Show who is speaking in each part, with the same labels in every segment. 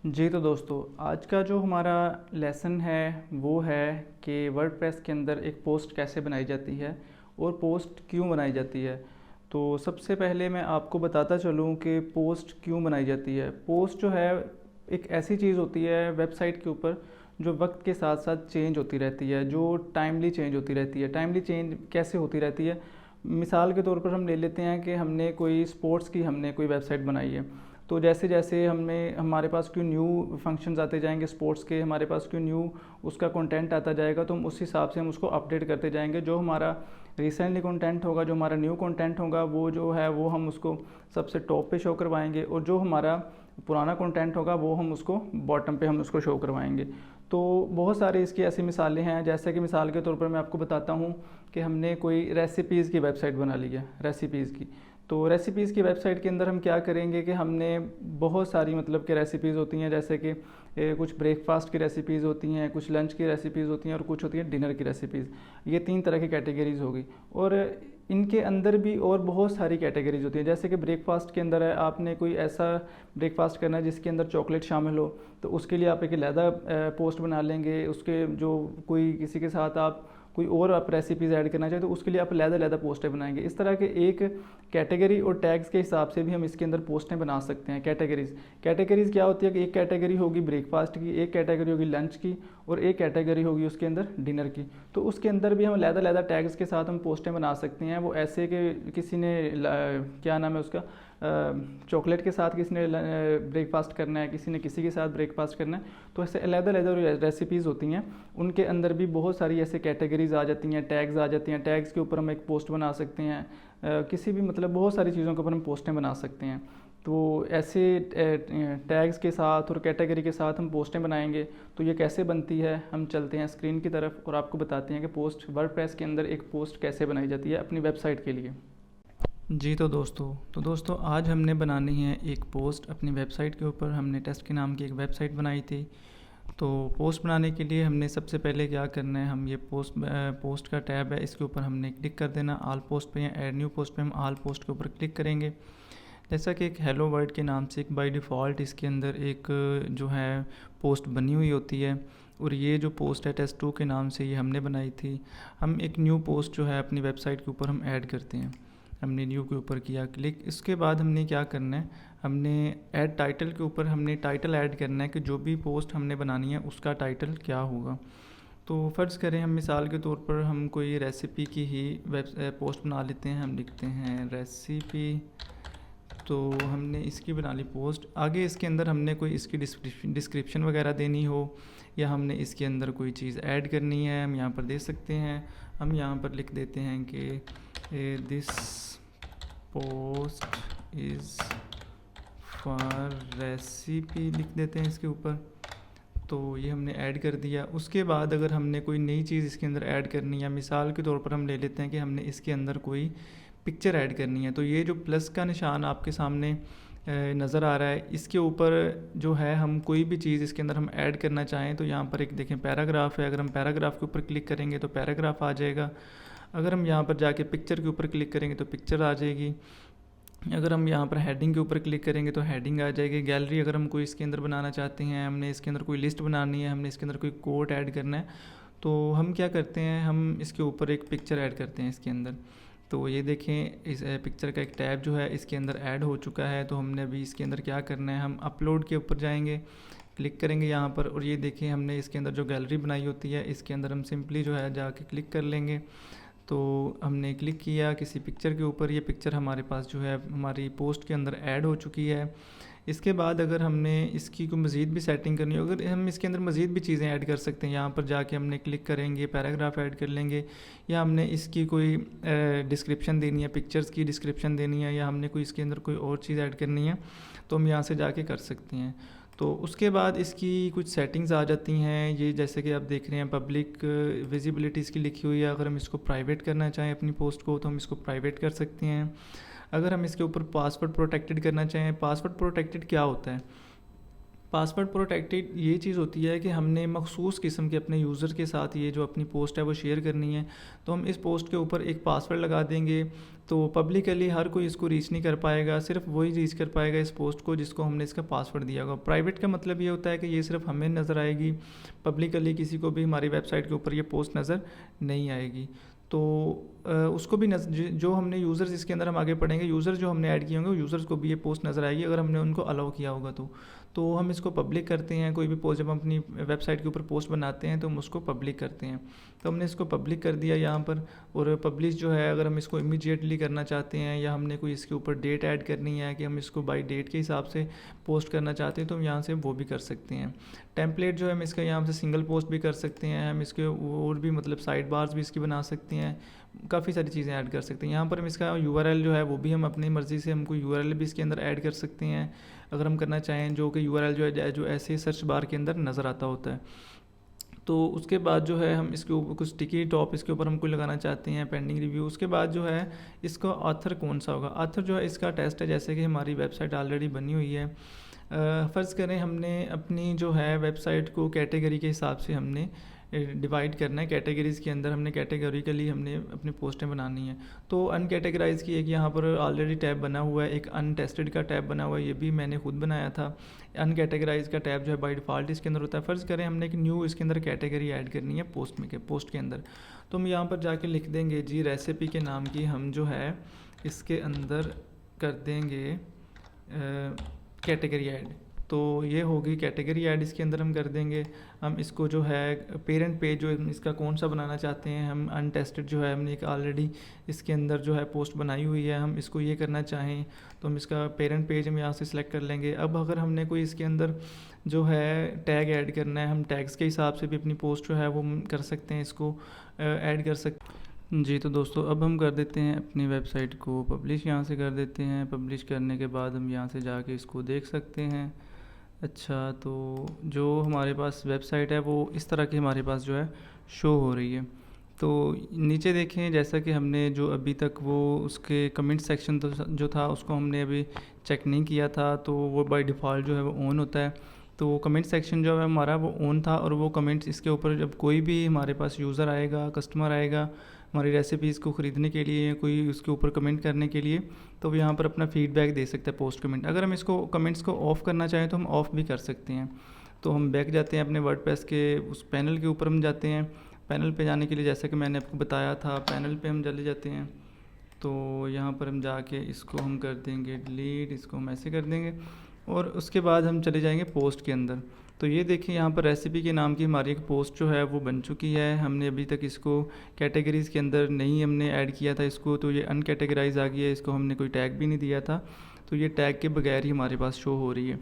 Speaker 1: जी तो दोस्तों, आज का जो हमारा लेसन है वो है कि वर्डप्रेस के अंदर एक पोस्ट कैसे बनाई जाती है और पोस्ट क्यों बनाई जाती है। तो सबसे पहले मैं आपको बताता चलूँ कि पोस्ट क्यों बनाई जाती है। पोस्ट जो है एक ऐसी चीज़ होती है वेबसाइट के ऊपर जो वक्त के साथ साथ चेंज होती रहती है, जो टाइमली चेंज होती रहती है। टाइमली चेंज कैसे होती रहती है? मिसाल के तौर पर हम ले लेते हैं कि हमने कोई स्पोर्ट्स की हमने कोई वेबसाइट बनाई है। तो जैसे जैसे हमें हमारे पास क्यों न्यू फंक्शंस आते जाएंगे स्पोर्ट्स के, हमारे पास क्यों न्यू उसका कंटेंट आता जाएगा, तो हम उस हिसाब से हम उसको अपडेट करते जाएंगे। जो हमारा रिसेंटली कंटेंट होगा, जो हमारा न्यू कंटेंट होगा, वो जो है वो हम उसको सबसे टॉप पे शो करवाएंगे, और जो हमारा पुराना कंटेंट होगा वो हम उसको बॉटम पे हम उसको शो करवाएंगे। तो बहुत सारे इसकी ऐसी मिसालें हैं। जैसे कि मिसाल के तौर पर मैं आपको बताता हूँ कि हमने कोई रेसिपीज़ की वेबसाइट बना ली है, रेसिपीज़ की। तो रेसिपीज़ की वेबसाइट के अंदर हम क्या करेंगे कि हमने बहुत सारी मतलब कि रेसिपीज़ होती हैं, जैसे कि कुछ ब्रेकफास्ट की रेसिपीज़ होती हैं, कुछ लंच की रेसिपीज़ होती हैं और कुछ होती हैं डिनर की रेसिपीज़। ये 3 तरह की कैटेगरीज़ होगी। और इनके अंदर भी और बहुत सारी कैटेगरीज होती हैं। जैसे कि ब्रेकफास्ट के अंदर है, आपने कोई ऐसा ब्रेकफास्ट करना है जिसके अंदर चॉकलेट शामिल हो, तो उसके लिए आप एक अलहदा पोस्ट बना लेंगे। उसके जो कोई किसी के साथ आप कोई और आप रेसिपीज़ ऐड करना चाहें तो उसके लिए आप अलहदा पोस्टें बनाएंगे। इस तरह के एक कैटेगरी और टैग्स के हिसाब से भी हम इसके अंदर पोस्टें बना सकते हैं। कैटेगरीज़ क्या होती है कि एक कैटेगरी होगी ब्रेकफास्ट की, एक कैटेगरी होगी लंच की, और एक कैटेगरी होगी उसके अंदर डिनर की। तो उसके अंदर भी हम अलहदा टैग्स के साथ हम पोस्टें बना सकते हैं। वो ऐसे कि किसी ने क्या नाम है उसका, चॉकलेट के साथ किसी ने ब्रेकफास्ट करना है, किसी ने किसी के साथ ब्रेकफास्ट करना है। तो ऐसे अलग रेसिपीज़ होती हैं, उनके अंदर भी बहुत सारी ऐसे कैटेगरीज आ जाती हैं, टैग्स आ जाती हैं। टैग्स के ऊपर हम एक पोस्ट बना सकते हैं। किसी भी मतलब बहुत सारी चीज़ों के ऊपर हम पोस्टें बना सकते हैं। तो ऐसे टैग्स के साथ और कैटेगरी के साथ हम पोस्टें बनाएंगे। तो ये कैसे बनती है, हम चलते हैं स्क्रीन की तरफ और आपको बताते हैं कि पोस्ट वर्डप्रेस के अंदर एक पोस्ट कैसे बनाई जाती है अपनी वेबसाइट के लिए। जी तो दोस्तों आज हमने बनानी है एक पोस्ट अपनी वेबसाइट के ऊपर। हमने टेस्ट के नाम की एक वेबसाइट बनाई थी। तो पोस्ट बनाने के लिए हमने सबसे पहले क्या करना है, हम ये पोस्ट का टैब है, इसके ऊपर हमने क्लिक कर देना आल पोस्ट पे या ऐड न्यू पोस्ट पे। हम आल पोस्ट के ऊपर क्लिक करेंगे। जैसा कि एक हेलो वर्ड के नाम से एक बाय डिफ़ॉल्ट इसके अंदर एक जो है पोस्ट बनी हुई होती है, और ये जो पोस्ट है टेस्ट 2 के नाम से ये हमने बनाई थी। हम एक न्यू पोस्ट जो है अपनी वेबसाइट के ऊपर हम ऐड करते हैं। हमने न्यू के ऊपर किया क्लिक। इसके बाद हमने क्या करना है, हमने ऐड टाइटल के ऊपर हमने टाइटल ऐड करना है कि जो भी पोस्ट हमने बनानी है उसका टाइटल क्या होगा। तो फ़र्ज़ करें हम मिसाल के तौर पर हम कोई रेसिपी की ही पोस्ट बना लेते हैं। हम लिखते हैं रेसिपी, तो हमने इसकी बना ली पोस्ट। आगे इसके अंदर हमने कोई इसकी डिस्क्रिप्शन वगैरह देनी हो, या हमने इसके अंदर कोई चीज़ ऐड करनी है, हम यहाँ पर दे सकते हैं। हम यहाँ पर लिख देते हैं कि this post is for recipe लिख देते हैं इसके ऊपर। तो ये हमने ऐड कर दिया। उसके बाद अगर हमने कोई नई चीज़ इसके अंदर ऐड करनी है, मिसाल के तौर पर हम ले लेते हैं कि हमने इसके अंदर कोई पिक्चर ऐड करनी है, तो ये जो प्लस का निशान आपके सामने नज़र आ रहा है, इसके ऊपर जो है हम कोई भी चीज़ इसके अंदर हम ऐड करना चाहें तो यहाँ पर एक देखें पैराग्राफ है। अगर हम पैराग्राफ के ऊपर क्लिक करेंगे तो पैराग्राफ आ जाएगा। अगर हम यहाँ पर जाके पिक्चर के ऊपर क्लिक करेंगे तो पिक्चर आ जाएगी। अगर हम यहाँ पर हेडिंग के ऊपर क्लिक करेंगे तो हेडिंग आ जाएगी। गैलरी अगर हम कोई इसके अंदर बनाना चाहते हैं, हमने इसके अंदर कोई लिस्ट बनानी है, हमने इसके अंदर कोई कोट ऐड करना है, तो हम क्या करते हैं, हम इसके ऊपर एक पिक्चर ऐड करते हैं इसके अंदर। तो ये देखें इस पिक्चर का एक टैब जो है इसके अंदर ऐड हो चुका है। तो हमने अभी इसके अंदर क्या करना है, हम अपलोड के ऊपर जाएंगे, क्लिक करेंगे यहाँ पर, और ये देखें हमने इसके अंदर जो गैलरी बनाई होती है इसके अंदर हम सिंपली जो है जाके क्लिक कर लेंगे। तो हमने क्लिक किया किसी पिक्चर के ऊपर, ये पिक्चर हमारे पास जो है हमारी पोस्ट के अंदर ऐड हो चुकी है। इसके बाद अगर हमने इसकी कोई मज़ीद भी सेटिंग करनी हो, अगर हम इसके अंदर मज़ीद भी चीज़ें ऐड कर सकते हैं, यहाँ पर जाके हमने क्लिक करेंगे, पैराग्राफ ऐड कर लेंगे, या हमने इसकी कोई डिस्क्रिप्शन देनी है, पिक्चर्स की डिस्क्रिप्शन देनी है, या हमने कोई इसके अंदर कोई और चीज़ ऐड करनी है, तो हम यहाँ से जाके कर सकते हैं। तो उसके बाद इसकी कुछ सेटिंग्स आ जाती हैं। ये जैसे कि आप देख रहे हैं पब्लिक विजिबिलिटी इसकी लिखी हुई है। अगर हम इसको प्राइवेट करना चाहें अपनी पोस्ट को तो हम इसको प्राइवेट कर सकते हैं। अगर हम इसके ऊपर पासवर्ड प्रोटेक्टेड करना चाहें, पासवर्ड प्रोटेक्टेड क्या होता है, पासवर्ड प्रोटेक्टेड ये चीज़ होती है कि हमने मखसूस किस्म के अपने यूज़र के साथ ये जो अपनी पोस्ट है वो शेयर करनी है, तो हम इस पोस्ट के ऊपर एक पासवर्ड लगा देंगे। तो पब्लिकली हर कोई इसको रीच नहीं कर पाएगा, सिर्फ वही रीच कर पाएगा इस पोस्ट को जिसको हमने इसका पासवर्ड दिया होगा। प्राइवेट का मतलब ये होता है कि ये सिर्फ हमें नज़र आएगी, पब्लिकली किसी को भी हमारी वेबसाइट के ऊपर ये पोस्ट नज़र नहीं आएगी। तो उसको भी जो हमने यूज़र्स इसके अंदर हम आगे पढ़ेंगे, यूज़र जो हमने ऐड किए होंगे यूज़र्स को भी ये पोस्ट नज़र आएगी अगर हमने उनको अलाउ किया होगा। तो हम इसको पब्लिक करते हैं। कोई भी पोस्ट जब हम अपनी वेबसाइट के ऊपर पोस्ट बनाते हैं तो हम उसको पब्लिक करते हैं। तो हमने इसको पब्लिक कर दिया यहाँ पर, और पब्लिश जो है अगर हम इसको इमीडिएटली करना चाहते हैं या हमने कोई इसके ऊपर डेट ऐड करनी है कि हम इसको बाय डेट के हिसाब से पोस्ट करना चाहते हैं तो हम यहाँ से वो भी कर सकते हैं। टेम्पलेट जो है हम इसका यहाँ से सिंगल पोस्ट भी कर सकते हैं, हम इसके और भी मतलब साइड बार्स भी इसकी बना सकते हैं, काफ़ी सारी चीज़ें ऐड कर सकते हैं। यहाँ पर हम इसका URL जो है वो भी हम अपनी मर्ज़ी से हमको URL भी इसके अंदर ऐड कर सकते हैं अगर हम करना चाहें, जो कि URL जो है जो ऐसे सर्च बार के अंदर नज़र आता होता है। तो उसके बाद जो है हम इसके ऊपर कुछ स्टिकी टॉप इसके ऊपर हम कोई लगाना चाहते हैं, पेंडिंग रिव्यू। उसके बाद जो है इसका ऑथर कौन सा होगा, ऑथर जो है इसका टेस्ट है। जैसे कि हमारी वेबसाइट ऑलरेडी बनी हुई है, फ़र्ज़ करें हमने अपनी जो है वेबसाइट को कैटेगरी के हिसाब से हमने डिवाइड करना है। कैटेगरीज़ के अंदर हमने कैटेगरिकली हमने अपनी पोस्टें बनानी है। तो अनकैटेगराइज की एक यहाँ पर ऑलरेडी टैब बना हुआ है, एक अनटेस्टेड का टैब बना हुआ है, ये भी मैंने खुद बनाया था। अनकैटेगराइज का टैब जो है बाय डिफ़ॉल्ट इसके अंदर होता है। फ़र्ज़ करें हमने एक न्यू इसके अंदर कैटेगरी ऐड करनी है पोस्ट के अंदर, तो हम यहाँ पर जाके लिख देंगे जी रेसिपी के नाम की हम जो है इसके अंदर कर देंगे कैटेगरी ऐड। तो ये होगी कैटेगरी ऐड, इसके अंदर हम कर देंगे। हम इसको जो है पेरेंट पेज जो इसका कौन सा बनाना चाहते हैं, हम अनटेस्टेड जो है हमने एक ऑलरेडी इसके अंदर जो है पोस्ट बनाई हुई है, हम इसको ये करना चाहें तो हम इसका पेरेंट पेज हम यहाँ से सिलेक्ट कर लेंगे। अब अगर हमने कोई इसके अंदर जो है टैग ऐड करना है, हम टैग्स के हिसाब से भी अपनी पोस्ट जो है वो कर सकते हैं, इसको ऐड कर सकते हैं। जी तो दोस्तों अब हम कर देते हैं अपनी वेबसाइट को पब्लिश, यहाँ से कर देते हैं। पब्लिश करने के बाद हम यहाँ से जाके इसको देख सकते हैं। अच्छा, तो जो हमारे पास वेबसाइट है वो इस तरह की हमारे पास जो है शो हो रही है। तो नीचे देखें, जैसा कि हमने जो अभी तक वो उसके कमेंट सेक्शन तो जो था उसको हमने अभी चेक नहीं किया था, तो वो बाय डिफ़ॉल्ट जो है वो ऑन होता है। तो कमेंट सेक्शन जो है हमारा वो ऑन था, और वो कमेंट्स इसके ऊपर जब कोई भी हमारे पास यूज़र आएगा, कस्टमर आएगा हमारी रेसिपीज़ को ख़रीदने के लिए, कोई उसके ऊपर कमेंट करने के लिए, तो वो यहाँ पर अपना फ़ीडबैक दे सकता है पोस्ट कमेंट। अगर हम इसको कमेंट्स को ऑफ़ करना चाहें तो हम ऑफ़ भी कर सकते हैं। तो हम बैक जाते हैं अपने वर्डप्रेस के उस पैनल के ऊपर हम जाते हैं। पैनल पे जाने के लिए जैसा कि मैंने आपको बताया था, पैनल पे हम चले जाते हैं। तो यहाँ पर हम जाके इसको हम कर देंगे डिलीट, इसको हम ऐसे कर देंगे, और उसके बाद हम चले जाएंगे पोस्ट के अंदर। तो ये देखिए यहाँ पर रेसिपी के नाम की हमारी एक पोस्ट जो है वो बन चुकी है। हमने अभी तक इसको कैटेगरीज़ के अंदर नहीं हमने ऐड किया था इसको, तो ये अनकैटेगराइज आ गई है। इसको हमने कोई टैग भी नहीं दिया था, तो ये टैग के बगैर ही हमारे पास शो हो रही है।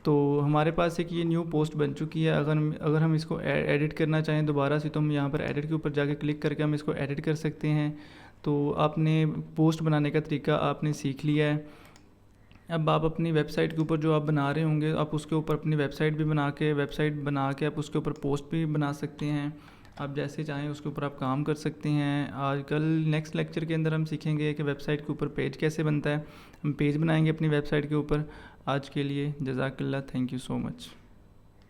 Speaker 1: तो हमारे पास एक ये न्यू पोस्ट बन चुकी है। अगर हम इसको एडिट करना चाहें दोबारा से, तो हम यहाँ पर एडिट के ऊपर जाके क्लिक करके हम इसको एडिट कर सकते हैं। तो आपने पोस्ट बनाने का तरीका आपने सीख लिया है। अब आप अपनी वेबसाइट के ऊपर जो आप बना रहे होंगे, आप उसके ऊपर अपनी वेबसाइट बना के आप उसके ऊपर पोस्ट भी बना सकते हैं। आप जैसे चाहें उसके ऊपर आप काम कर सकते हैं। आजकल नेक्स्ट लेक्चर के अंदर हम सीखेंगे कि वेबसाइट के ऊपर पेज कैसे बनता है। हम पेज बनाएंगे अपनी वेबसाइट के ऊपर। आज के लिए जज़ाकल्लाह, थैंक यू सो मच।